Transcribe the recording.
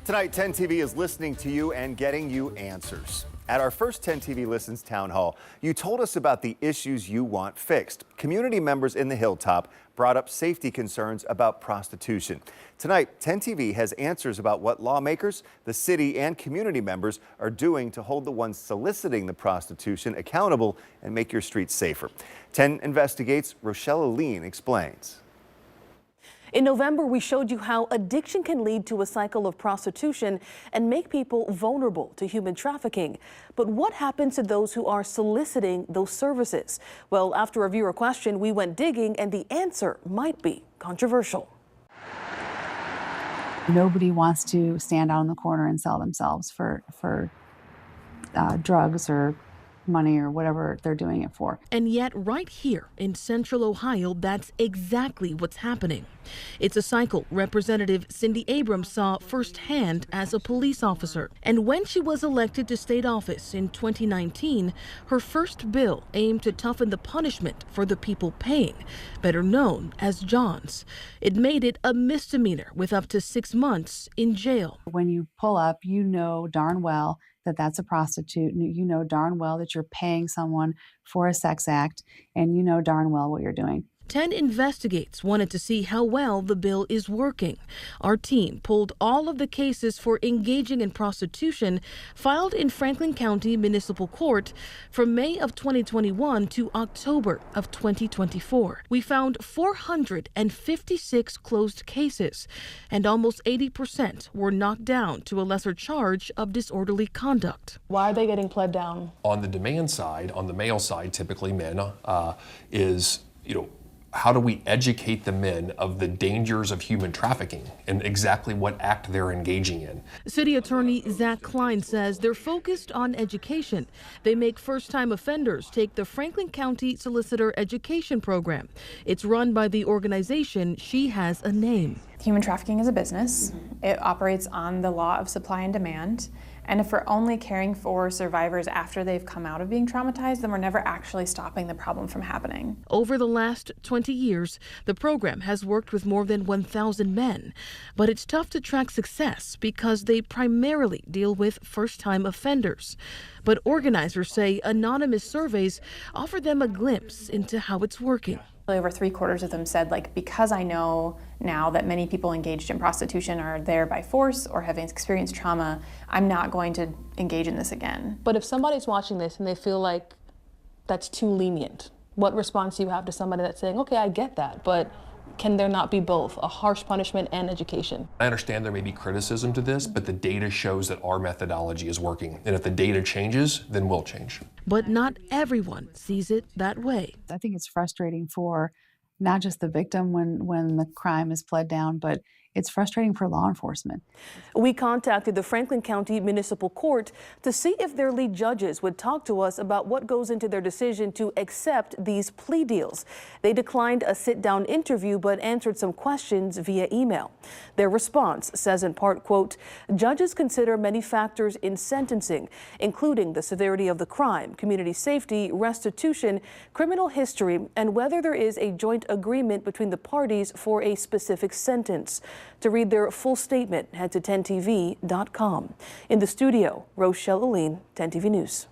Tonight, 10 TV is listening to you and getting you answers. At our first 10 TV Listens town hall, you told us about the issues you want fixed. Community members in the Hilltop brought up safety concerns about prostitution. Tonight, 10 TV has answers about what lawmakers, the city, and community members are doing to hold the ones soliciting the prostitution accountable and make your streets safer. 10 investigates. Rochelle Aline explains. In November, we showed you how addiction can lead to a cycle of prostitution and make people vulnerable to human trafficking. But what happens to those who are soliciting those services? Well, after a viewer question, we went digging, and the answer might be controversial. Nobody wants to stand out in the corner and sell themselves for drugs or money or whatever they're doing it for. And yet right here in central Ohio, that's exactly what's happening. It's a cycle Representative Cindy Abrams saw firsthand as a police officer. And when she was elected to state office in 2019, her first bill aimed to toughen the punishment for the people paying, better known as Johns. It made it a misdemeanor with up to 6 months in jail. When you pull up, you know darn well that that's a prostitute. You know darn well that you're paying someone for a sex act, and you know darn well what you're doing. 10 Investigates wanted to see how well the bill is working. Our team pulled all of the cases for engaging in prostitution filed in Franklin County Municipal Court from May of 2021 to October of 2024. We found 456 closed cases, and almost 80% were knocked down to a lesser charge of disorderly conduct. Why are they getting pled down? On the demand side, on the male side, typically men, how do we educate the men of the dangers of human trafficking and exactly what act they're engaging in? City Attorney Zach Klein says they're focused on education. They make first-time offenders take the Franklin County Solicitor Education Program. It's run by the organization She Has a Name. Human trafficking is a business. It operates on the law of supply and demand. And if we're only caring for survivors after they've come out of being traumatized, then we're never actually stopping the problem from happening. Over the last 20 years, the program has worked with more than 1,000 men. But it's tough to track success because they primarily deal with first-time offenders. But organizers say anonymous surveys offer them a glimpse into how it's working. Over 3/4 of them said, because I know now that many people engaged in prostitution are there by force or have experienced trauma, I'm not going to engage in this again. But if somebody's watching this and they feel like that's too lenient, what response do you have to somebody that's saying, okay, I get that, but can there not be both, a harsh punishment and education? I understand there may be criticism to this, but the data shows that our methodology is working. And if the data changes, then we'll change. But not everyone sees it that way. I think it's frustrating for not just the victim when the crime is pled down, but it's frustrating for law enforcement. We contacted the Franklin County Municipal Court to see if their lead judges would talk to us about what goes into their decision to accept these plea deals. They declined a sit-down interview but answered some questions via email. Their response says in part, quote, judges consider many factors in sentencing, including the severity of the crime, community safety, restitution, criminal history, and whether there is a joint agreement between the parties for a specific sentence. To read their full statement, head to 10tv.com. In the studio, Rochelle Aline, 10 TV News.